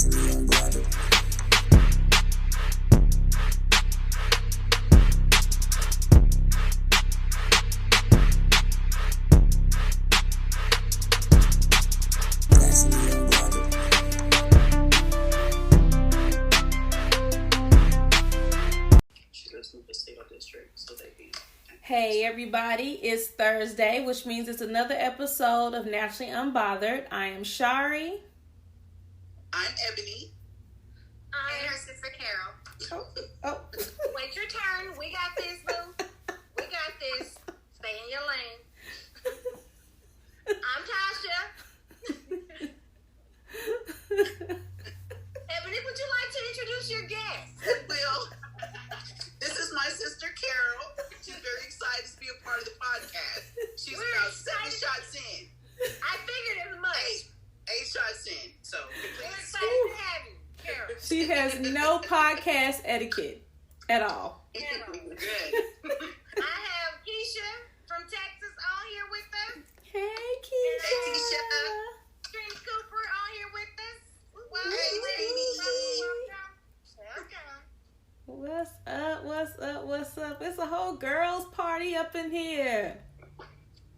Hey everybody, it's Thursday, which means it's another episode of Naturally Unbothered. I am Shari. I'm Ebony. I'm her sister Carol. Oh. Wait your turn. We got this, boo. We got this. Stay in your lane. I'm Tasha. Ebony, would you like to introduce your guest? Will. This is my sister Carol. She's very excited to be a part of the podcast. She's about 7 shots in. I figured as much. 8 shots in. So we're excited to have you, Carol. She has no podcast etiquette at all. Good. I have Keisha from Texas on here with us. Hey, Keisha. Hey, Keisha. Stream Cooper on here with us. What's up? What's up? What's up? It's a whole girls' party up in here.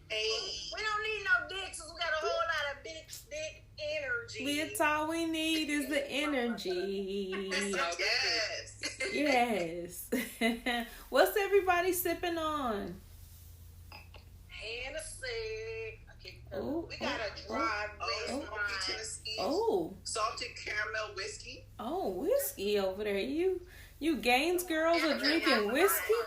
Hey. We don't need no dicks, we got a whole lot of big dick energy. It's all we need is the energy. Yes. Yes. What's everybody sipping on? Hennessy. We got a dry red wine. Tennessee. Salted caramel whiskey. Oh, whiskey over there. You Gaines girls are drinking whiskey?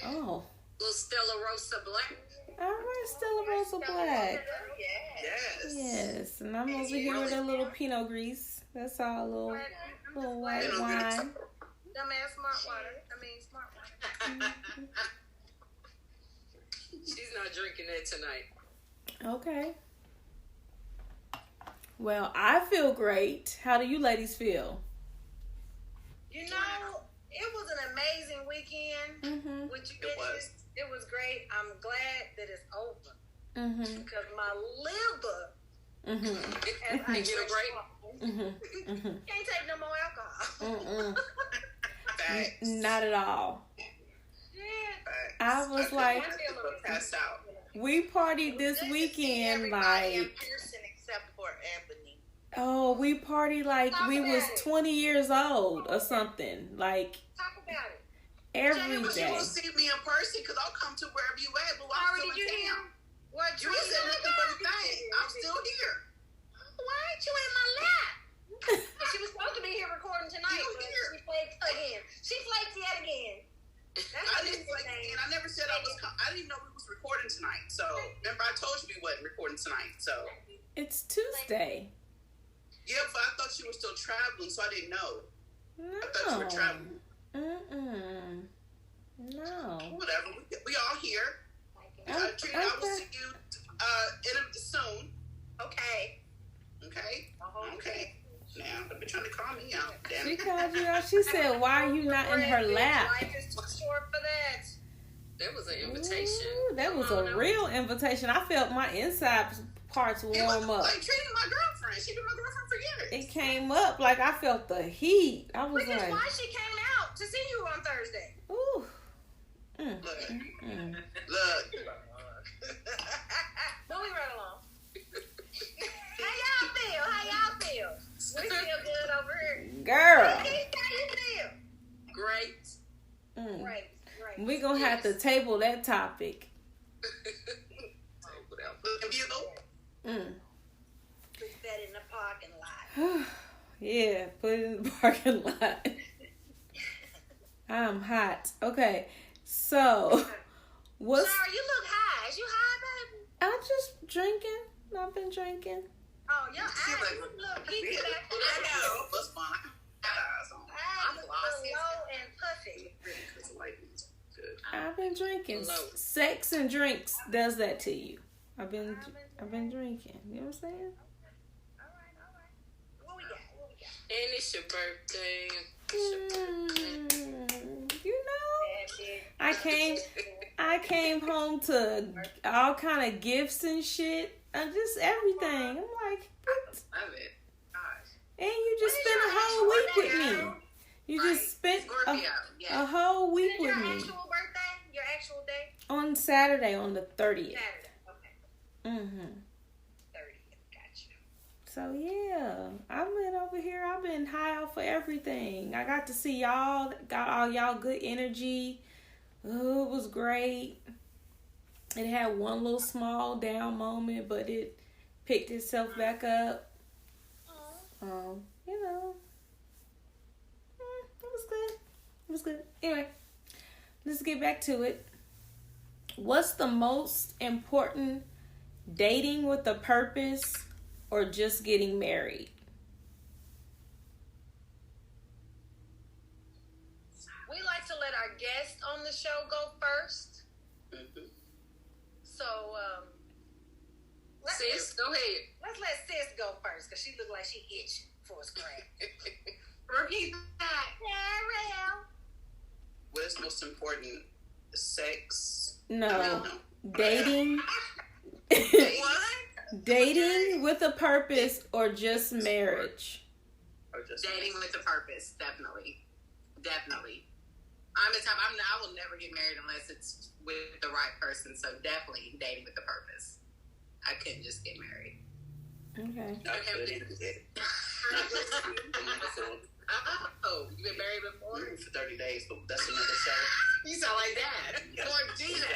Oh. Little Stella Rosa Black. All right, Stella Rosa Black. Yes. Yes, and I'm over here with a little Pinot Gris. That's all, little white wine. Dumbass smart water. She's not drinking that tonight. Okay. Well, I feel great. How do you ladies feel? You know, it was an amazing weekend with you bitches. It was great. I'm glad that it's over. Because my liver, as I get a break, can't take no more alcohol. Not at all. Yeah. I was like, passed out. we partied this weekend like, Except for Ebony. oh, we partied like we was 20 years old or something. Like, talk about it. Every but day. you will see me in person because I'll come to wherever you at. But I'm still in town. What you said nothing but a thing. I'm still here. Why aren't you in my lap? She was supposed to be here recording tonight, but she flaked again. She flaked yet again. I didn't flake again. I never said I was. I didn't know we was recording tonight. So remember, I told you we wasn't recording tonight. So it's Tuesday. Yeah, but I thought you were still traveling, so I didn't know. No. I thought you were traveling. No. Whatever. We all here. Trina, I will see you soon. Okay. Now, they've been trying to call me out. Damn. She called you out. She said, why are you not in her lap? Life is too short for that. That was an invitation. Ooh, that was a real invitation. I felt my inside parts warm up. Like Trina, my girlfriend. She's been my girlfriend for years. It came up like I felt the heat. I was Which like, is why she came out to see you on Thursday. ooh. Look. Moving right along. How y'all feel? We feel good over here. Girl. How you feel? Great. Great. We're going to have to table that topic. Put that in the parking lot. Yeah, put it in the parking lot. I'm hot. Okay, so what's... Sorry, you look high. Is you high, baby? I'm just drinking. I've been drinking. Oh, your eyes look geeky back there. I know. That's fine. I'm low and puffy. I've been drinking. Sex and drinks does that to you. I've been drinking. You know what I'm saying? All right. What we got? And it's your birthday. You know, I came home to all kind of gifts and shit, and just everything. I'm like, what? Love it. Gosh. And me. You just spent a whole week with me. Your actual birthday? Your actual day? On Saturday, on the 30th. Saturday, okay. 30th, gotcha. So, yeah. I've been over here. I've been high off of everything. I got to see y'all. Got all y'all good energy. Oh, it was great. It had one little small down moment, but it picked itself back up. You know. It was good. It was good. Anyway, let's get back to it. What's the most important, dating with a purpose or just getting married? We like to let our guests on the show go first. So, Sis, go ahead. Let's let Sis go first, because she look like she itching for a scratch. Repeat that. Yeah, What is most important? Sex? No. Dating. What? Dating with a purpose or just marriage? Dating with a purpose, definitely. Definitely. I'm the type, I will never get married unless it's with the right person, so definitely dating with a purpose. I couldn't just get married. Okay. I couldn't. Oh, you been married before? For 30 days, but that's another show. You sound like that. Lord Jesus.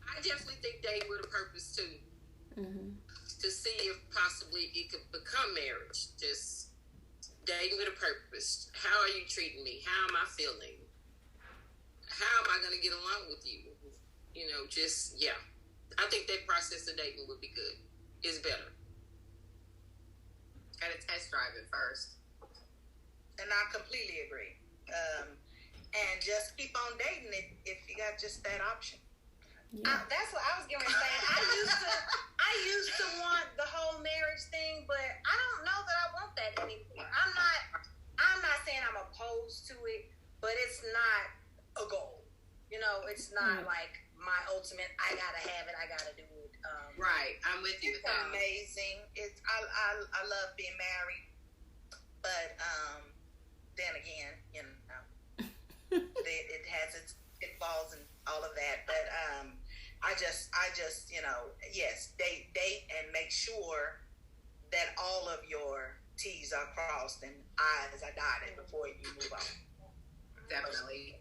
I definitely think dating with a purpose too. To see if possibly it could become marriage. Just dating with a purpose. How are you treating me? How am I feeling? How am I going to get along with you? You know, just, yeah. I think that process of dating would be good. It's better. Gotta test drive it first. And I completely agree. And just keep on dating it if you got just that option. Yeah. That's what I was going to say. I used to want the whole marriage thing, but I don't know that I want that anymore. I'm not saying I'm opposed to it, but it's not a goal. You know, it's not like my ultimate, I gotta have it, I gotta do it. Right, I'm with you. It's amazing. I love being married, but then again, you know, it has its pitfalls and all of that. But I just you know, yes, date and make sure that all of your T's are crossed and I's are dotted before you move on. Definitely.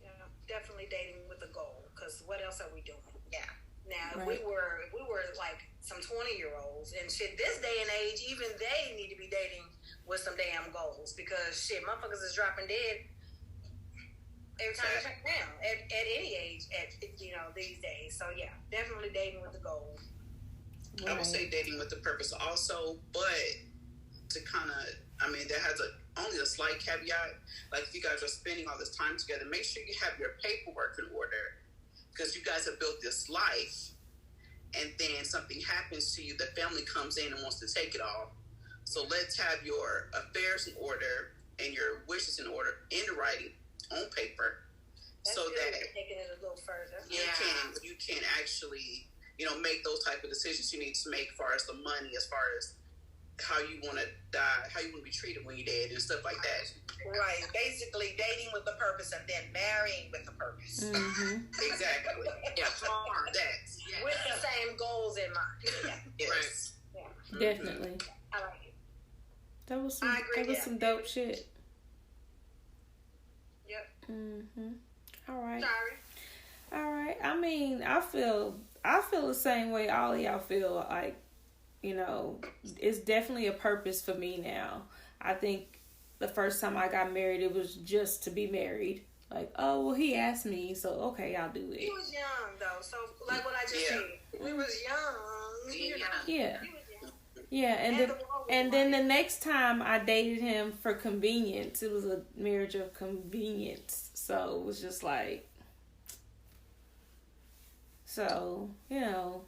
Yeah, definitely dating with a goal. Because what else are we doing? Yeah. Now, Right. if we were like some 20-year-olds and shit, this day and age, even they need to be dating with some damn goals, because shit, motherfuckers is dropping dead every time they turn around at any age, you know, these days. So yeah, definitely dating with a goal. I would say dating with a purpose also, but to kind of, I mean, that has only a slight caveat. Like, if you guys are spending all this time together, make sure you have your paperwork in order, because you guys have built this life, and then something happens to you, the family comes in and wants to take it all. So let's have your affairs in order and your wishes in order, in writing, on paper, That's so good. that Taking it a little further. you can actually, you know, make those type of decisions you need to make as far as the money, as far as how you want to die, how you want to be treated when you're dead, and stuff like that. Right. Basically, dating with a purpose and then marrying with a purpose. Exactly. Yeah, smart. That's With the same goals in mind. Yeah. yes. Yeah. Definitely. I like it. That was some, I agree, that was yeah. some dope shit. Yep. All right. Sorry. All right. I mean, I feel the same way all of y'all feel. Like, you know, it's definitely a purpose for me now. I think the first time I got married, it was just to be married. Like, oh, well, he asked me, so okay, I'll do it. He was young, though, so like what I just said, we was young. You know. Yeah. He was young. Yeah, and then the next time I dated him for convenience, it was a marriage of convenience. So it was just like, so, you know,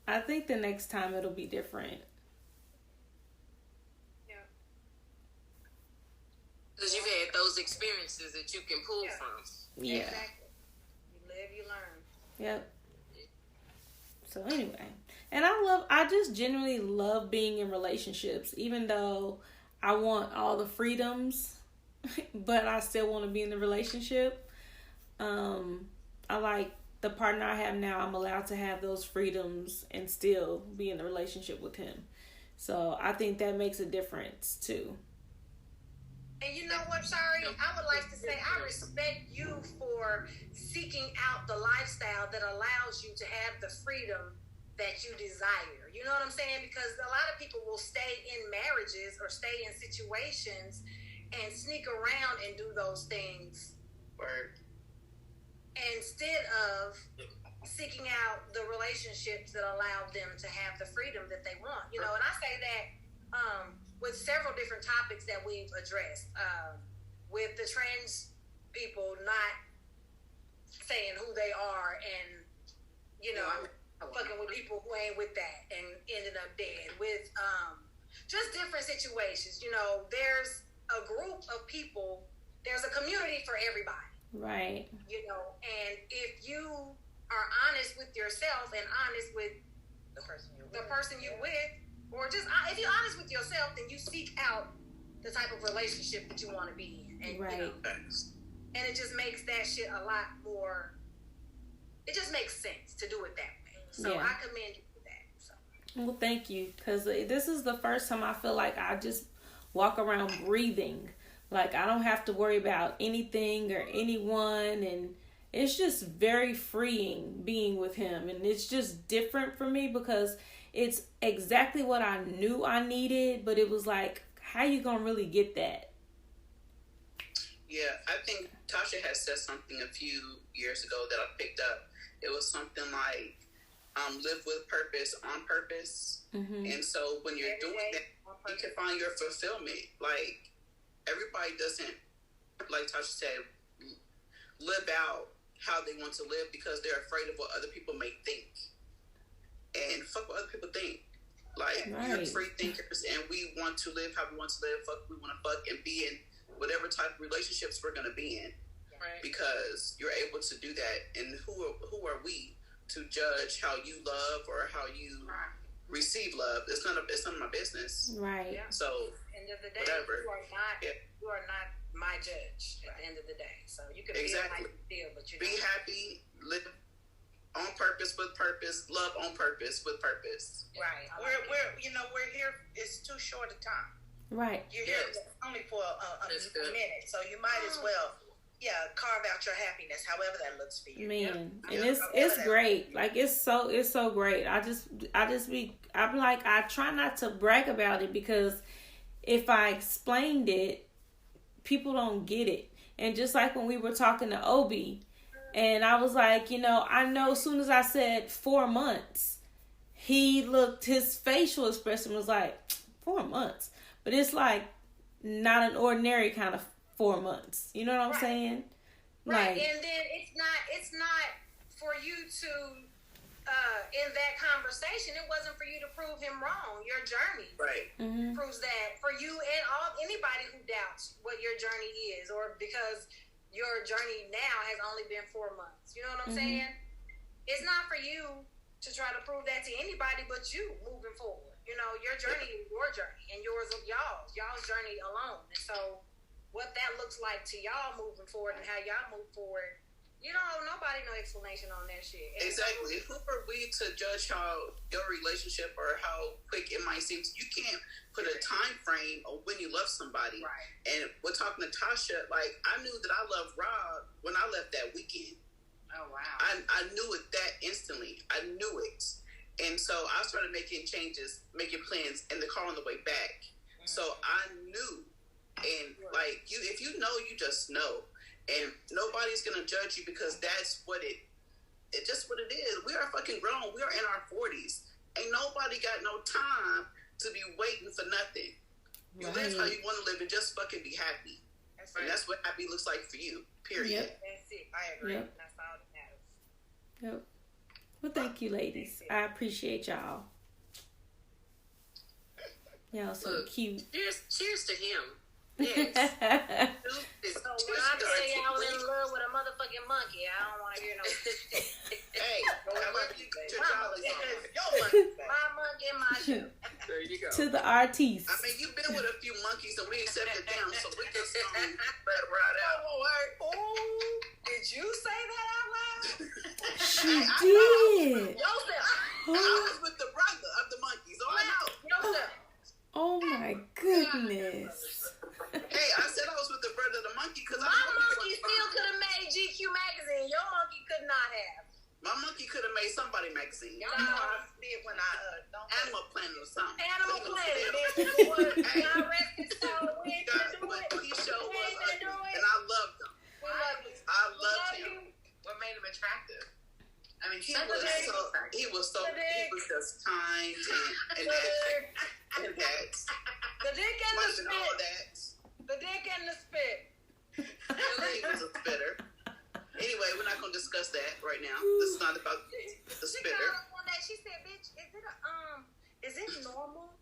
I think the next time it'll be different. Yeah. Because you've had those experiences that you can pull from. Yeah. Exactly. You live, you learn. Yep. So anyway, And I just genuinely love being in relationships, even though I want all the freedoms, but I still want to be in the relationship. I like the partner I have now. I'm allowed to have those freedoms and still be in the relationship with him. So I think that makes a difference too. And you know what, Shari? I would like to say I respect you for seeking out the lifestyle that allows you to have the freedom that you desire. You know what I'm saying? Because a lot of people will stay in marriages or stay in situations and sneak around and do those things instead of seeking out the relationships that allow them to have the freedom that they want. You know, and I say that with several different topics that we've addressed, with the trans people not saying who they are and, you know, fucking with people who ain't with that and ended up dead, with just different situations. You know, there's a group of people, there's a community for everybody. Right. You know, and if you are honest with yourself and honest with the person you're with, or just if you're honest with yourself, then you seek out the type of relationship that you want to be in. And, right. You know, and it just makes that shit a lot more, it just makes sense to do it that way. So I commend you for that. So. Well, thank you. Because this is the first time I feel like I just walk around breathing. Like I don't have to worry about anything or anyone. And it's just very freeing being with him. And it's just different for me because it's exactly what I knew I needed, but it was like, how you gonna really get that? Yeah, I think Tasha had said something a few years ago that I picked up. It was something like, live with purpose, on purpose. Mm-hmm. And so when you're doing that, you can find your fulfillment. Like, everybody doesn't, like Tasha said, live out how they want to live because they're afraid of what other people may think. And fuck what other people think. Like, we're free thinkers and we want to live how we want to live. Fuck, we want to fuck and be in whatever type of relationships we're going to be in. Right. Because you're able to do that. And who are we to judge how you love or how you receive love? It's none of my business. Right. Yeah. So, end of the day, whatever. You are not my judge at the end of the day. So you can feel how you feel, but you be happy, live on purpose with purpose, love on purpose with purpose. Right. We're here. It's too short a time. Right. You're here only for a minute, so you might as well, carve out your happiness, however that looks for you. Man, and it's great. Like it's so great. I'm like, I try not to brag about it because if I explained it, people don't get it. And just like when we were talking to Obi. And I was like, I know as soon as I said 4 months, his facial expression was like, 4 months. But it's like not an ordinary kind of 4 months. You know what I'm saying? Right. Like, and then it's not for you to, in that conversation, it wasn't for you to prove him wrong. Your journey proves that for you and anybody who doubts what your journey is, or because your journey now has only been 4 months. You know what I'm saying? It's not for you to try to prove that to anybody but you moving forward. You know, your journey is your journey and yours of y'all's journey alone. And so what that looks like to y'all moving forward and how y'all move forward, nobody no explanation on that shit. And exactly. Who are we to judge how your relationship or how quick it might seem? You can't put a time frame of when you love somebody. Right. And we're talking to Tasha, like, I knew that I loved Rob when I left that weekend. Oh, wow. I knew it that instantly. I knew it. And so I started making changes, making plans in the car on the way back. So I knew. And, like, if you know, you just know. And nobody's going to judge you because that's what it's just what it is. We are fucking grown. We are in our 40s. Ain't nobody got no time to be waiting for nothing. You live how you want to live and just fucking be happy. That's right. And that's what happy looks like for you, period. Yep. That's it. I agree. Yep. That's all that matters. Yep. Well, thank you, ladies. I appreciate y'all. Y'all so cute. Cheers to him. Yes. So when I tell you I was in love with a motherfucking monkey, I don't want to hear no. Hey, however you get your jollies on. Your monkey. My monkey in my shoe. There you go. To the artiste. I mean, you've been with a few monkeys and we accepted them, so we just let it ride out. Oh, did you say that out loud? She did. Yourself. I was with the brother of the monkeys. All I know. Yourself. Oh my goodness. Hey, I said I was with the brother of the monkey because My monkey still could have made GQ magazine. Your monkey could not have. my monkey could have made somebody magazine. Y'all know I did when I don't. Animal Planet or something. Animal Planet. Hey, I rest his soul. We ain't gonna do it. Keisha We ain't gonna do it. and I loved him. We love you. I loved him. What made him attractive? I mean, He was just kind and that. The dick and the Watching all spit. that. The dick and the spit. He was a spitter. Anyway, we're not gonna discuss that right now. This is not about the She spitter. called us one day. She said, "Bitch, is it normal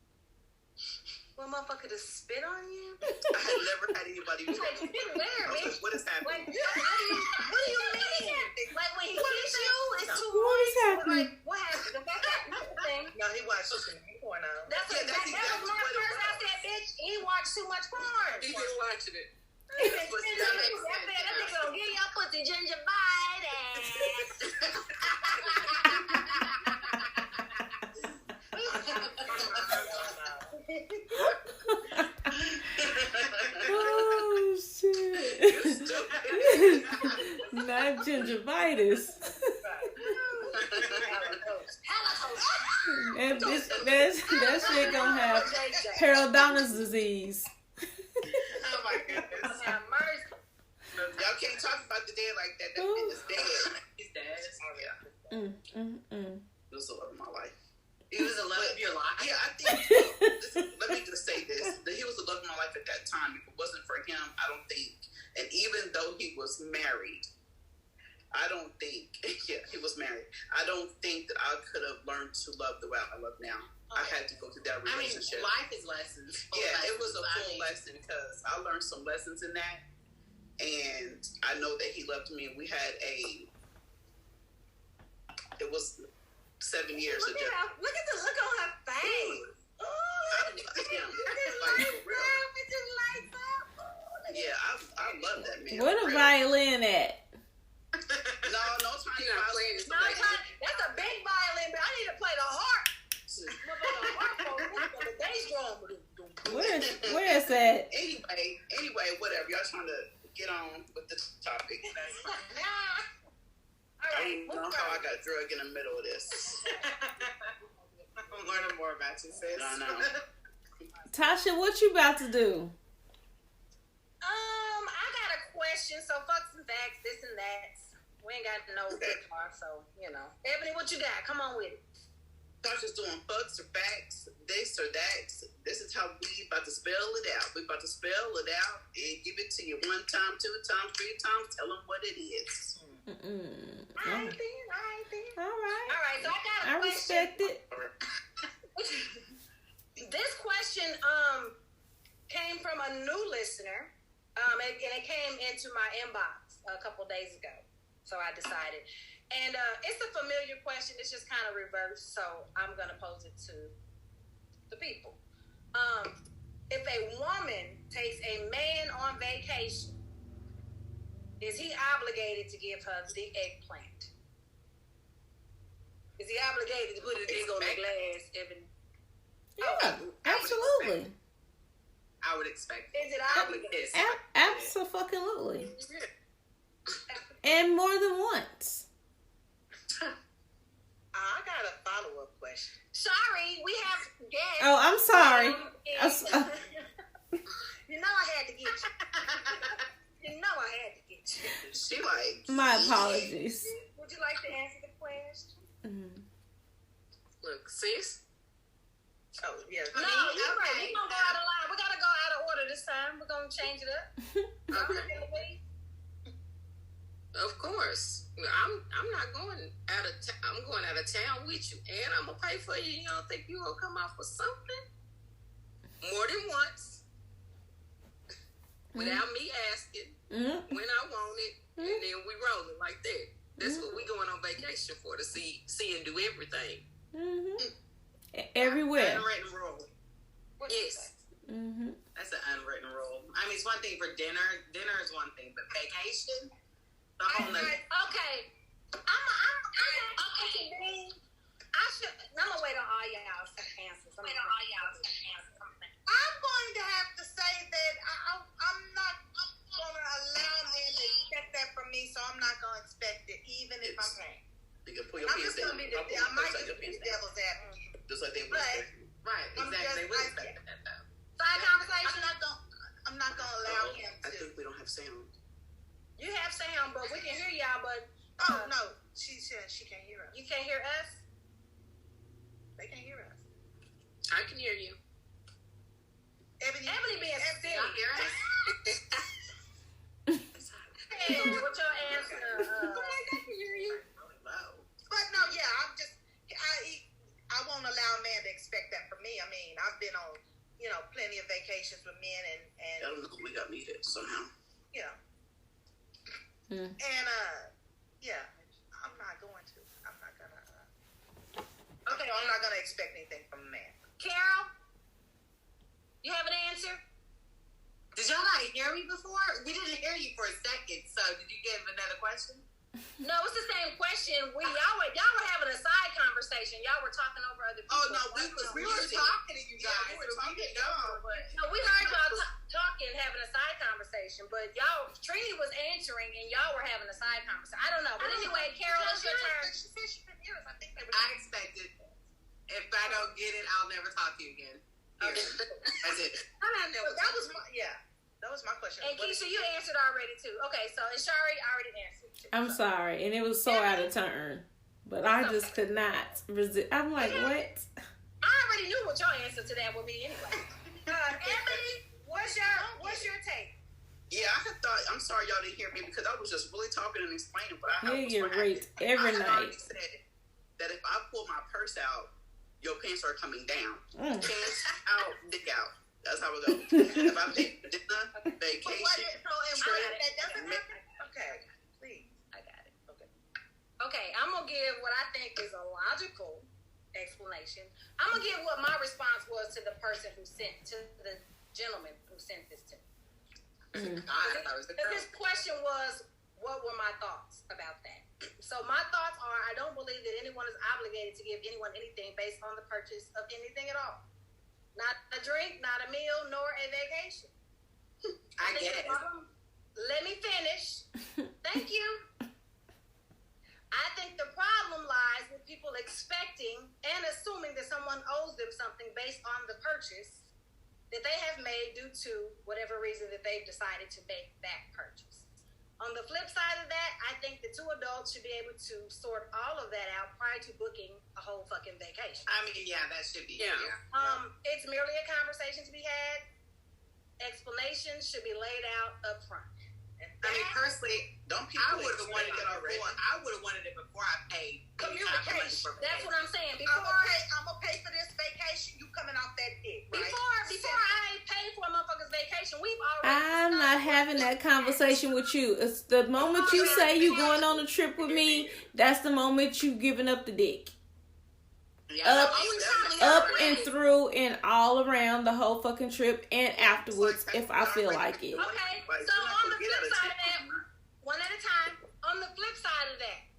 for a motherfucker to spit on you?" I had never had anybody do She's like, that. "You been there, I was bitch." like, what is happening? Like, what do you mean? Like when he kisses you, it's too What is much. happening? Like what happened? The fact that thing. No, he watched porno. That's Yeah, that was my what it first. I was. said, "Bitch, he watched too much porn." He just watching it. He been spitting on you. That nigga gonna give y'all pussy gingivitis. Oh shit. You stupid. Not gingivitis. And that shit gonna have periodontal disease. Oh my goodness. Have mercy. Y'all can't talk about the dead like that. That man is dead. He's dead. It was the love of my life. He was the love of your life. Yeah, I think, let me just say this, that he was the love of my life at that time. If it wasn't for him, I don't think, and even though he was married, I don't think, yeah, he was married. I don't think that I could have learned to love the way I love now. I had to go through that relationship. Life is lessons. Yeah, it was a full lesson because I learned some lessons in that. And I know that he loved me. We had it was 7 years. Look at the look on her face. I loved him. Like, for real. It just lights up. Yeah, I love that man. Where the violin at? No tiny You're not playing violin. this place. That's a big violin, but I need to play the harp. The bass drum. Where's that? Anyway, whatever. Y'all trying to get on with the topic. All I right. don't know how I got drugged in the middle of this. I'm learning more about you, sis. I know. Tasha, what you about to do? I got a question. So fuck some facts, this and that. We ain't got no good car, so you know. Ebony, what you got? Come on with it. Tasha's doing fucks or facts, this or that. This is how we about to spell it out. We about to spell it out and give it to you 1 time, 2 times, 3 times. Tell them what it is. I ain't been. All right. All right, so I got a I question. respect it. This question came from a new listener, and it came into my inbox a couple days ago. So I decided. And it's a familiar question. It's just kind of reversed, so I'm going to pose it to the people. If a woman takes a man on vacation, is he obligated to give her the eggplant? Is he obligated to put his dick on the glass, Evan? Yeah, absolutely. I would expect. Is it obligated? Absolutely. And more than once. I got a follow-up question. Sorry, we have guests. Oh, I'm sorry. You know I had to get you. You know I had to get you. She like, My apologies. Would you like to answer the question? Look, sis. Oh, yeah. No, you're right. We're going to go out of line. We got to go out of order this time. We're going to change it up. Okay. Of course. I'm not going out of town. I'm going out of town with you, and I'm gonna pay for you. You don't think you gonna come off with something more than once? without me asking when I want it, and then we rolling like that. That's what we going on vacation for, to see and do everything. Everywhere. Unwritten rule. Yes. That's an unwritten rule. I mean, it's one thing for dinner. Dinner is one thing, but vacation, the whole nother. Okay. I'm gonna wait on all y'all's answers. I'm going to have to say that I'm not going to allow men to expect that from me, so I'm not going to expect it, even if I'm paying. You can pull your pants down. I might just be the devil's advocate. Just like they would expect you. Right, exactly. They would expect that, though. Side conversation. I'm not gonna allow him to. I think we don't have sound. You have sound, but we can hear y'all. But no, she said she can't hear us. You can't hear us. They can't hear us. I can hear you. Ebony being silly. Y'all hear us? Hey, what your answer? I can hear you. Really low. But no, yeah, I won't allow a man to expect that from me. I mean, I've been on, plenty of vacations with men and I don't know, we got needed somehow. And I'm not going to. I'm not gonna. Okay, I'm not gonna expect anything from a man. Carol, you have an answer? Did y'all not hear me before? We didn't hear you for a second. So did you give another question? No, it's the same question. Y'all were having a side conversation. Y'all were talking over other people. Oh no, we were talking to you guys. Yeah, we were talking. No, we heard y'all talking, having a side conversation. But Trini was answering, and y'all were having a side conversation. I don't know. But anyway, Carol, it's your turn. She said she couldn't hear us. I expected. If I don't get it, I'll never talk to you again. That's it. That was my question. And Keisha, you answered already too. Okay, so and Shari already answered too. I'm sorry, and it was so out of turn, but I just could not resist. I'm like, what? I already knew what your answer to that would be anyway. Ebony, what's your take? Yeah, I'm sorry y'all didn't hear me because I was just really talking and explaining what I You get raped every night. I said that if I pull my purse out, your pants are coming down. Pants out, dick out. That's how it goes. If I pay for dinner, vacation, okay, please. I got it. Okay, I'm going to give what I think is a logical explanation. I'm going to give what my response was to the person to the gentleman who sent this to me. This question was, what were my thoughts about that? So my thoughts are, I don't believe that anyone is obligated to give anyone anything based on the purchase of anything at all. Not a drink, not a meal, nor a vacation. I get it. Let me finish. Thank you. I think the problem lies with people expecting and assuming that someone owes them something based on the purchase that they have made due to whatever reason that they've decided to make that purchase. On the flip side of that, I think the two adults should be able to sort all of that out prior to booking a whole fucking vacation. I mean, yeah, that should be. Yeah. It's merely a conversation to be had. Explanations should be laid out up front. I mean, personally, I would have wanted it before. I would have wanted it before I paid. Communication. That's what I'm saying. I'm gonna pay for this vacation. You coming off that dick, right? Before I pay for a motherfucker's vacation, we've already. I'm not having that conversation with you. It's the moment you say you going on a trip with me. That's the moment you giving up the dick. Yeah, Up and through and all around the whole fucking trip and afterwards if I feel like it. Okay, so on the flip side of that, one at a time, on the flip side of that,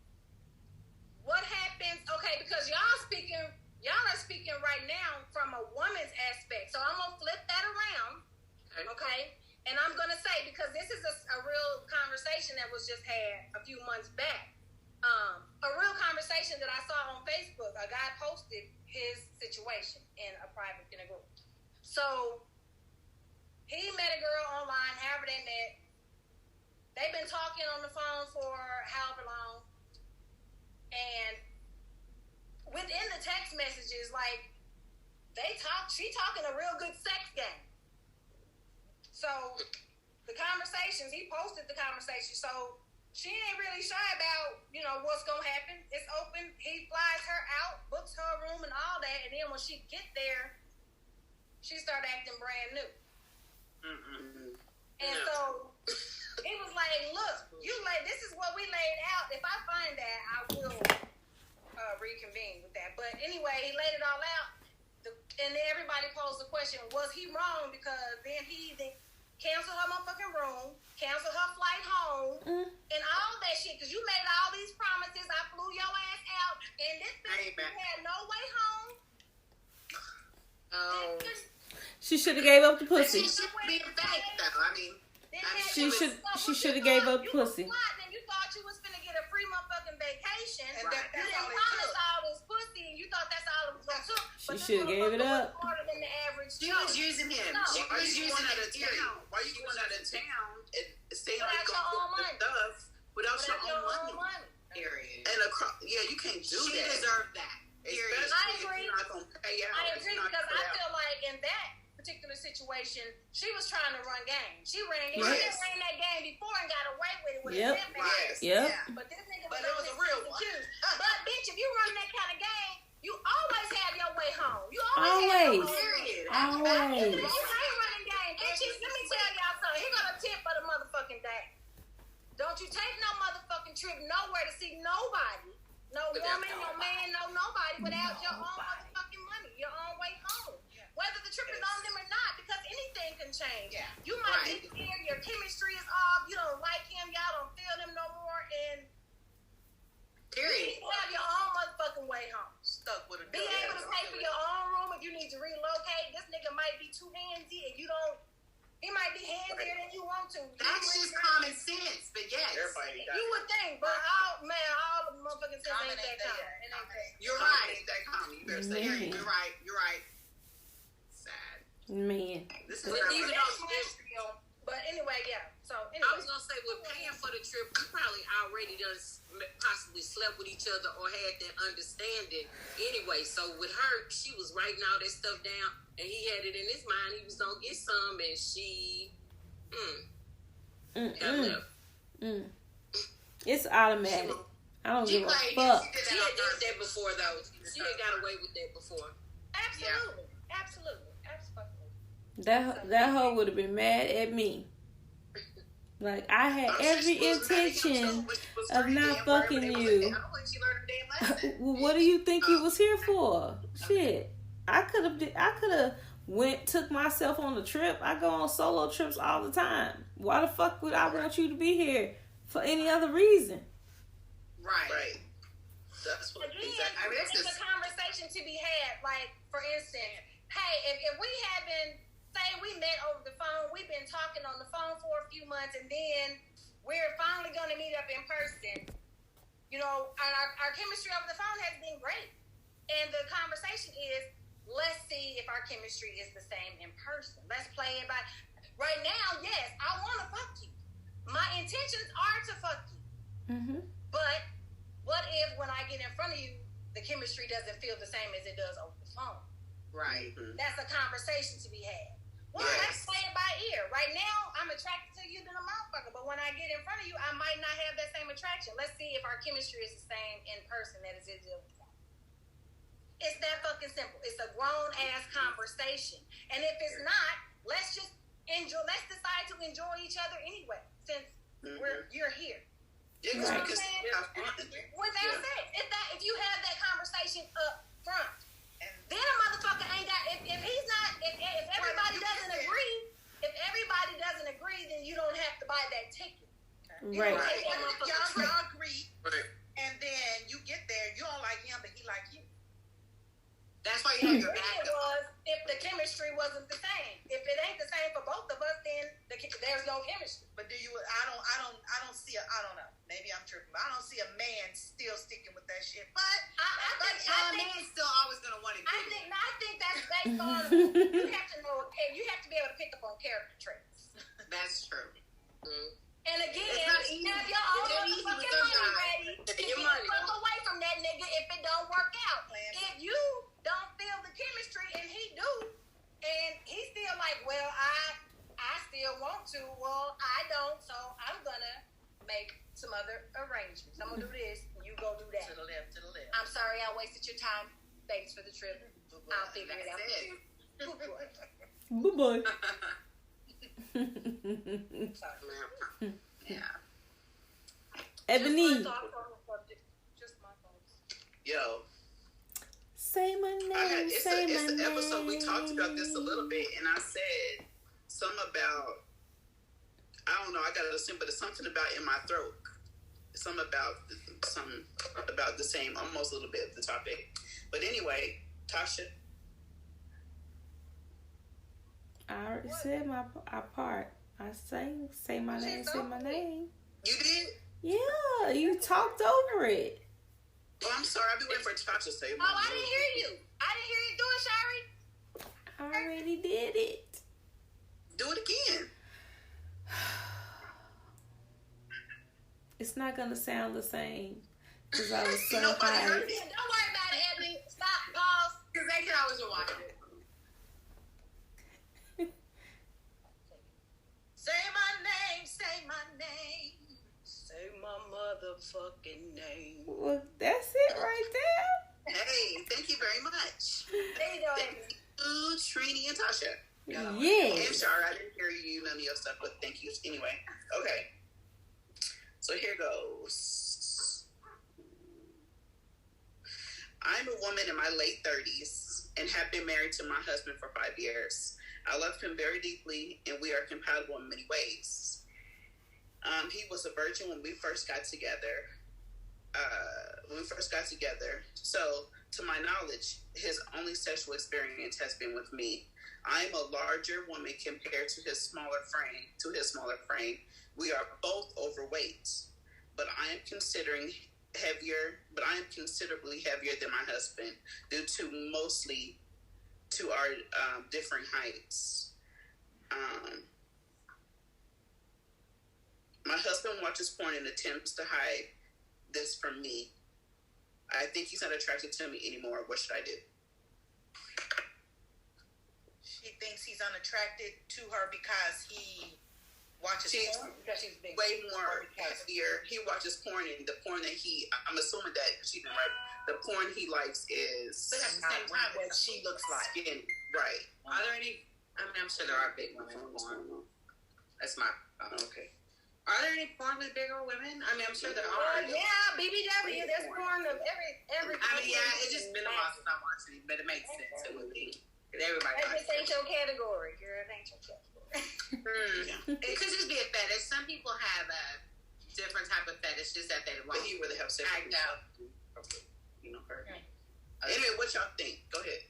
what happens, okay, because y'all are speaking right now from a woman's aspect, so I'm going to flip that around, okay, and I'm going to say, because this is a real conversation that was just had a few months back, a real conversation that I saw on Facebook. A guy posted his situation in a group. So he met a girl online, however they met. They've been talking on the phone for however long. And within the text messages, like, she talking a real good sex game. So the conversations, he posted the conversation. So she ain't really shy about, what's going to happen. It's open. He flies her out, books her room and all that. And then when she get there, she start acting brand new. And so it was like, look, this is what we laid out. If I find that, I will reconvene with that. But anyway, he laid it all out. And then everybody posed the question, was he wrong? Because then he canceled her motherfucking room, canceled her flight home, and all that shit. Because you made all these promises. I flew your ass out. And this bitch had no way home. Oh. She should have gave up the pussy. She should be a fact, though. I mean, she should have gave up the pussy. And you thought you was finna get a free motherfucking vacation. And that's you didn't promise all this pussy, and you thought that's all it was gonna took. She should have gave it up. Than the average she was using him. No. She was using out of town. Why you going out of town and staying without like your own money? Stuff without your own money? Period. And you can't do that. She deserved that. Period. I agree. If you're not gonna pay out. I agree because I feel like in that particular situation, she was trying to run game. She ran game. She didn't run that game before and got away with it. But this nigga was a real one. But bitch, if you run that kind of game, you always have your way home. You always. Always. You ain't running game. Bitches, let me tell y'all something. Here go the tip for the motherfucking day. Don't you take no motherfucking trip nowhere to see nobody. No woman, no man, no nobody without your own motherfucking money, your own way home. Whether the trip is on them or not, because anything can change. Yeah. You might be here, your chemistry is off, you don't like him, y'all don't feel him no more, and period. You have your own motherfucking way home. Stuck with a be able to pay for your own room if you need to relocate. This nigga might be too handsy and you don't. He might be handier than you want to. That's just common sense, but yes. You would think, but all the motherfucking sense ain't that common. You're right. Ain't that common. You better say You're right. Sad. Man. This is but anyway, yeah. So anyway. I was gonna say, with paying for the trip, you probably already done possibly slept with each other or had that understanding anyway. So with her, she was writing all that stuff down, and he had it in his mind he was gonna get some, and she got left. It's automatic. I don't give a fuck. She had done that before, though. She had got away with that before. Absolutely. That hoe would have been mad at me. Like, I had every intention of not fucking you. What do you think you was here for? Shit. I could have took myself on a trip. I go on solo trips all the time. Why the fuck would I want you to be here for any other reason? Right. That's what it's a conversation to be had. Like, for instance, hey, if we had been, say we met over the phone, we've been talking on the phone for a few months, and then we're finally going to meet up in person. You know, and our chemistry over the phone has been great. And the conversation is, let's see if our chemistry is the same in person. Let's play it by. Right now, yes, I want to fuck you. My intentions are to fuck you. Mm-hmm. But what if when I get in front of you, the chemistry doesn't feel the same as it does over the phone? Right. That's a conversation to be had. Well, let's play it by ear. Right now, I'm attracted to you than a motherfucker. But when I get in front of you, I might not have that same attraction. Let's see if our chemistry is the same in person as it is over the phone. It's that fucking simple. It's a grown-ass conversation. And if it's not, let's just enjoy. Let's decide to enjoy each other anyway, since you're here. Yeah, right. Without sex. If you have that conversation up front, then a motherfucker ain't got. If he's not, if everybody doesn't agree, then you don't have to buy that ticket. Right. Y'all agree, and then you get there, you don't like him, but he like you. That's why you have your backup. If the chemistry wasn't the same. If it ain't the same for both of us, then there's no chemistry. But I don't see I don't know. Maybe I'm tripping, but I don't see a man still sticking with that shit. But I think man's still always gonna want to do it. I think that's based on you have to know. You have to be able to pick up on character traits. That's true. And again, have your own motherfucking money ready to get away from that nigga if it don't work out. If you don't feel the chemistry and he do, and he's still like, well, I still want to. Well, I don't, so I'm gonna make some other arrangements. I'm gonna do this, and you go do that. To the left. I'm sorry I wasted your time. Thanks for the trip. I'll figure it out. Bye-bye. Sorry. Yeah. Ebony. Just my thoughts. Yo. Say my name. It's the episode we talked about this a little bit, and I said something about, I don't know, I gotta assume, but it's something about in my throat. Something about the same, almost a little bit of the topic. But anyway, Tasha. I already said my part. I say my name, say my name. You did? Yeah, you talked over it. Oh, I'm sorry. I've been waiting for Tasha to say. Oh, I didn't hear you. I didn't hear you do it, Shari. I already did it. Do it again. It's not gonna sound the same because I was so Nobody high. heard it. Don't worry about it, Ebony. Stop, pause. Because they can always watch it. Say my name, say my name. Say my motherfucking name. Well, that's it right there. Hey, thank you very much. There you go, Thank Ebony. you, Trini and Tasha. And Yes. Shara, I didn't hear you, none of your stuff, but thank you. Anyway, okay. So here goes. I'm a woman in my late 30s and have been married to my husband for 5 years. I love him very deeply, and we are compatible in many ways. He was a virgin when we first got together. So, to my knowledge, his only sexual experience has been with me. I am a larger woman compared to his smaller frame. We are both overweight, but I am considerably heavier than my husband due to mostly to our different heights. My husband watches porn and attempts to hide this from me. I think he's not attracted to me anymore. What should I do? She thinks he's unattracted to her because he watches porn. Because she's big. Way more heavier. He watches porn, and the porn that I'm assuming that she didn't write, the porn he likes is But at the same time, what she looks like. skin, right? Are there any? I mean, I'm sure there are big women in porn. That's my. Okay. Are there any porn with bigger women? I mean, I'm sure there are. Yeah, BBW. There's porn of every. I mean, yeah, it just been a while since I watched it, but it makes sense. It would be. Everybody That likes just ain't your category, girl. It ain't your category. It could just be a fetish. Some people have a different type of fetishes that they But want. he really helps Act out. You know her. Anyway, what y'all think? Go ahead.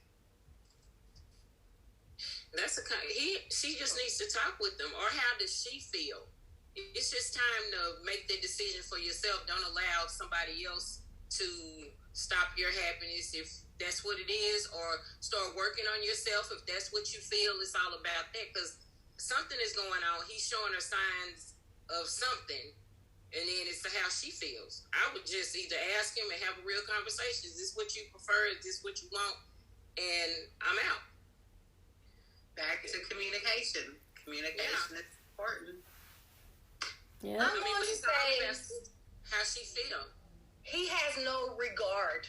That's she just needs to talk with them. Or how does she feel? It's just time to make the decision for yourself. Don't allow somebody else to stop your happiness if that's what it is, or start working on yourself if that's what you feel. It's all about that, because something is going on. He's showing her signs of something, and then it's how she feels. I would just either ask him and have a real conversation. Is this what you prefer? Is this what you want? And I'm out. Back to communication. Communication is important. Yeah. I'm going to say how she feel. he has no regard.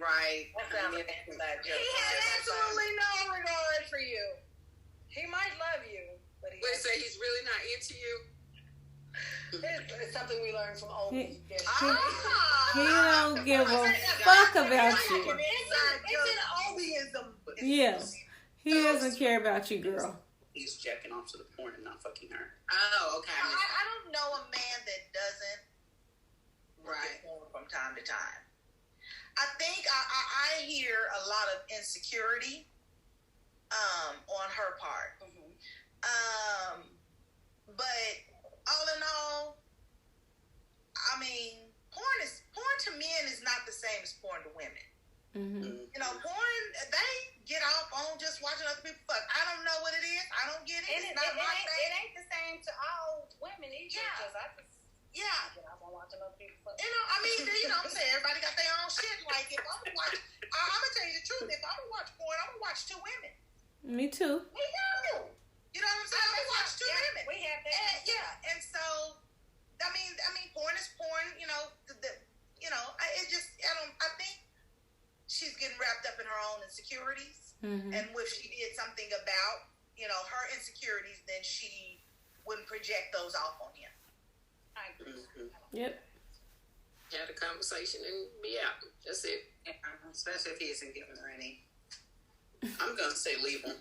Right. He has absolutely no regard for you. He might love you, but he say he's really not into you. it's something we learned from old He people. don't give a fuck about you. It's an Obiism. Yeah. He doesn't care about you, girl. He's jacking off to the porn and not fucking her. Oh, okay. I don't know a man that doesn't Right. from time to time. I think I hear a lot of insecurity on her part. But all in all, I mean, porn to men is not the same as porn to women. You know, porn, they get off on just watching other people fuck. I don't know what it is. I don't get it. And It's not my thing. it ain't the same to all women either. Yeah. Because I just Yeah. I'm watching other people fuck. You know, I mean, you know what I'm saying? Everybody got their own shit. Like, if I'm gonna watch, I'm gonna tell you the truth. If I'm gonna watch porn, I'm gonna watch two women. Me too. We do. You know what I'm saying? I'm gonna watch two women. We have that. And, yeah, and so, I mean, porn is porn. You know, I think she's getting wrapped up up in her own insecurities. And if she did something about, her insecurities, then she wouldn't project those off on him. I agree. Yep. Have a conversation and be out. That's it. Yeah, especially if he isn't giving her any. I'm gonna say leave him.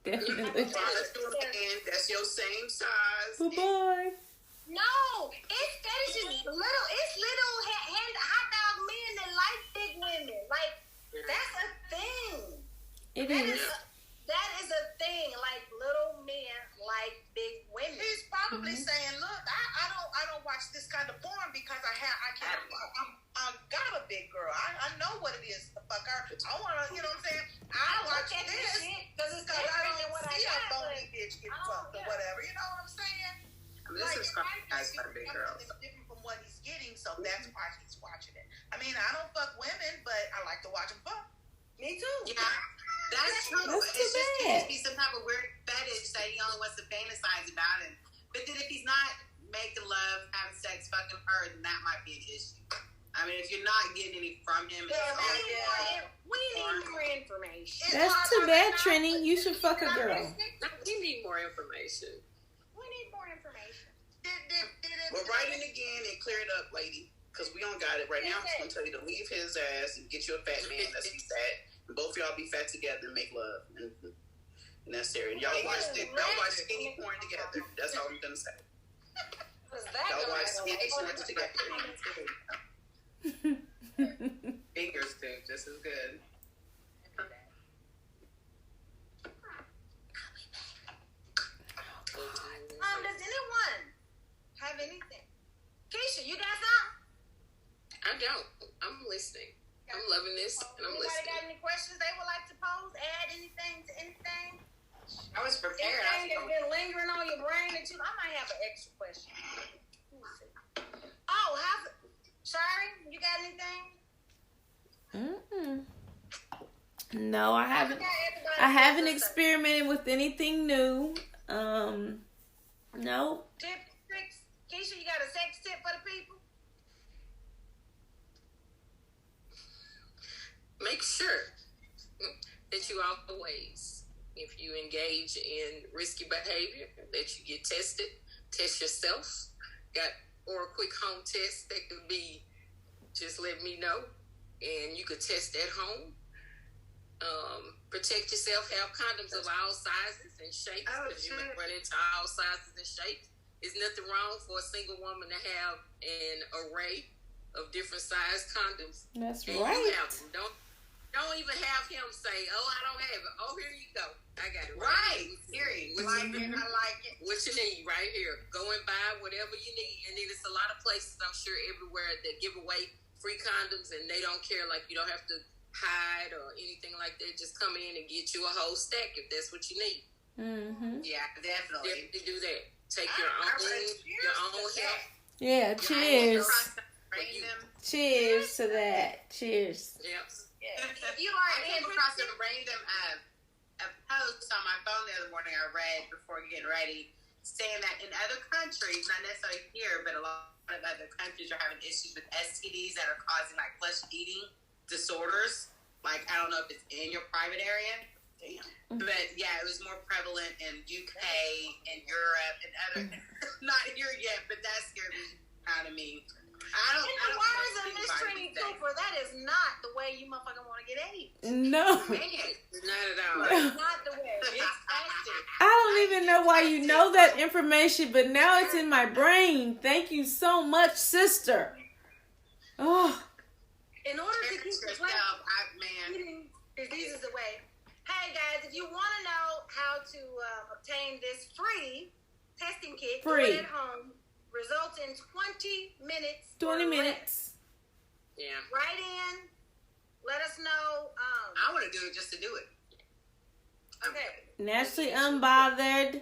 Definitely. That's your same size. Bye-bye. No, that is just little. It's little hot dog men that like big women. Like that's a thing. It is. That is a thing. Like little men like big women. He's probably saying, "Look, I don't watch this kind of porn because I got a big girl. I know what it is to fuck her. I want to, you know what I'm saying? I watch this because I don't see a bony bitch get fucked or whatever. You know what I'm saying? I mean, this is nice for big girls. It's different from what he's getting, so that's why he's watching it. I mean, I don't fuck women, but I like to watch them fuck. Me too. Yeah, that's true. That's It's just too it bad. be some type of weird fetish that he only wants to fantasize about it. But then if he's not making love, having sex, fucking her, then that might be an issue. I mean, if you're not getting any from him, We need more information. That's too bad, Trini. You should fuck a girl. We need more information. We need more information. Well, write in again and clear it up, lady. Because we don't got it right now. I'm just going to tell you to leave his ass and get you a fat man that's fat. And both y'all be fat together and make love. And that's there. And y'all watch skinny porn together. That's all I'm going to say. Y'all watch skinny porn together. Fingers too, just as good. Does anyone have anything? Keisha, you got something? I don't. I'm listening. I'm loving this, and I'm Anybody listening. got any questions they would like to pose? Add anything to anything? I was prepared. Anything that's been lingering on your brain that I might have an extra question. Oh, Shari, you got anything? No, I haven't. I haven't experimented with anything new. No. Tip, tricks. Keisha, you got a sex tip for the people? Make sure that you always, if you engage in risky behavior, that you get tested. Test yourself. Or a quick home test that could be, just let me know, and you could test at home. Protect yourself. Have condoms of all sizes and shapes, because you may run into all sizes and shapes. There's nothing wrong for a single woman to have an array of different size condoms. That's and right. You have them. Don't even have him say, "Oh, I don't have it." Oh, here you go. I got it. Right. Period. I like it. What you need right here. Go and buy whatever you need. And then it's a lot of places, I'm sure, everywhere that give away free condoms, and they don't care. Like, you don't have to hide or anything like that. Just come in and get you a whole stack if that's what you need. Yeah, definitely. Definitely do that. Take your own help. Yeah, cheers. Bring them. Cheers to that. Cheers. Yep. If you are I came across a random a post on my phone the other morning I read before getting ready, saying that in other countries, not necessarily here, but a lot of other countries are having issues with STDs that are causing like flesh eating disorders. Like, I don't know if it's in your private area. Damn. But yeah, it was more prevalent in UK and Europe and other not here yet, but that scared me out of me. In the words of Miss Trini Cooper, that is not the way you motherfucking want to get AIDS. No. Man, not at all. That's not the way. It's tested. I don't even know why you know that information, but now it's in my brain. Thank you so much, sister. Oh. In order to keep the eating diseases away. Hey guys, if you want to know how to obtain this free testing kit, do it at home. Results in 20 minutes. 20 minutes. Yeah. Write in. Let us know. I want to do it just to do it. Okay. Naturally Unbothered,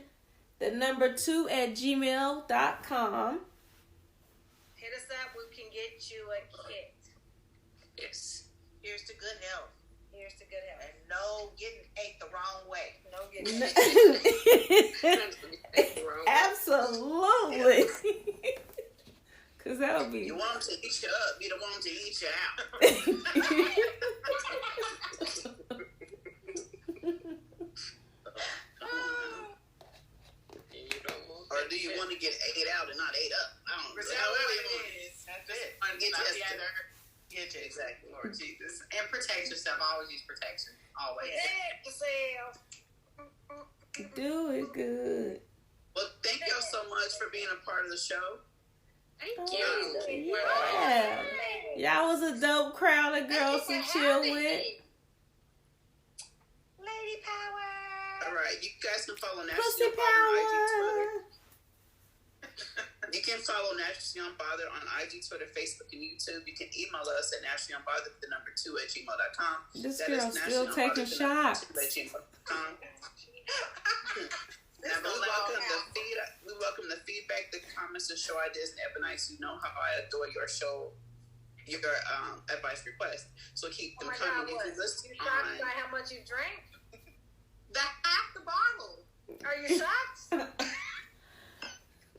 the number 2 at gmail.com. Hit us up. We can get you a kit. Yes. Here's to good health. Here's to good health. And no getting ate the wrong way. No getting Absolutely. Because that would be... You want them to eat you up. You don't want them to eat you out. Jesus. And protect yourself. Always use protection. Always. Protect yourself. Do it good. Well, thank y'all so much for being a part of the show. Thank you. Yeah. Y'all was a dope crowd of girls to chill with. Lady power. All right, you guys can follow Pussy National Bother on IG, power. Twitter. You can follow National Bother on IG, Twitter, Facebook, and YouTube. You can email us at nationalbother2@gmail.com. This That girl is still taking shots. nationalbother2@gmail.com. Now, we welcome the feedback, the comments, the show ideas, and Ebonites. You know how I adore your show, your advice request. So keep them coming. God, you can listen you shocked on. by how much you drank? Half the bottle. Are you shocked? You know what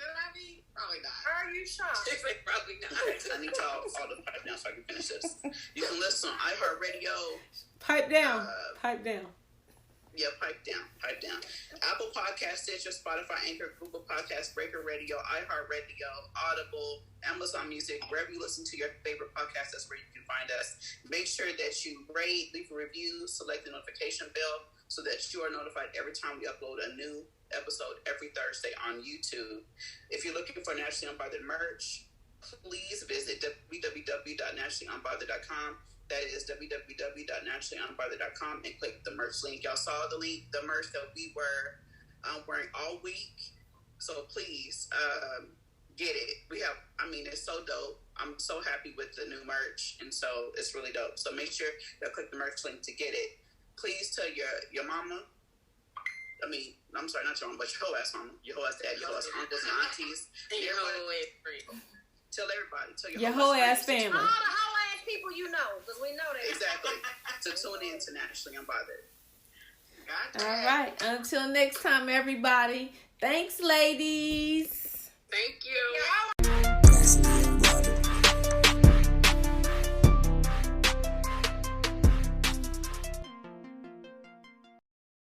I mean? Probably not. Are you shocked? Probably not. I need y'all all to pipe down so I can finish this. You can listen on iHeartRadio. Pipe down. Pipe down. Yeah, pipe down. Apple Podcasts, Stitcher, Spotify, Anchor, Google Podcasts, Spreaker Radio, iHeartRadio, Audible, Amazon Music, wherever you listen to your favorite podcast, that's where you can find us. Make sure that you rate, leave a review, select the notification bell so that you are notified every time we upload a new episode every Thursday on YouTube. If you're looking for Nationally Unbothered merch, please visit www.nationallyunbothered.com. That is www.nationallyunbothered.com and click the merch link. Y'all saw the link, the merch that we were wearing all week. So please get it. It's so dope. I'm so happy with the new merch, and so it's really dope. So make sure y'all click the merch link to get it. Please tell your mama. I'm sorry, not your mama, but your whole ass mama, your whole ass dad, your whole ass uncles and aunties. Your whole ass friend. Tell everybody. Tell your whole ass family. All the whole ass people you know, because we know that. Exactly. To tune in to Nationally Unbothered. All right. Until next time, everybody. Thanks, ladies.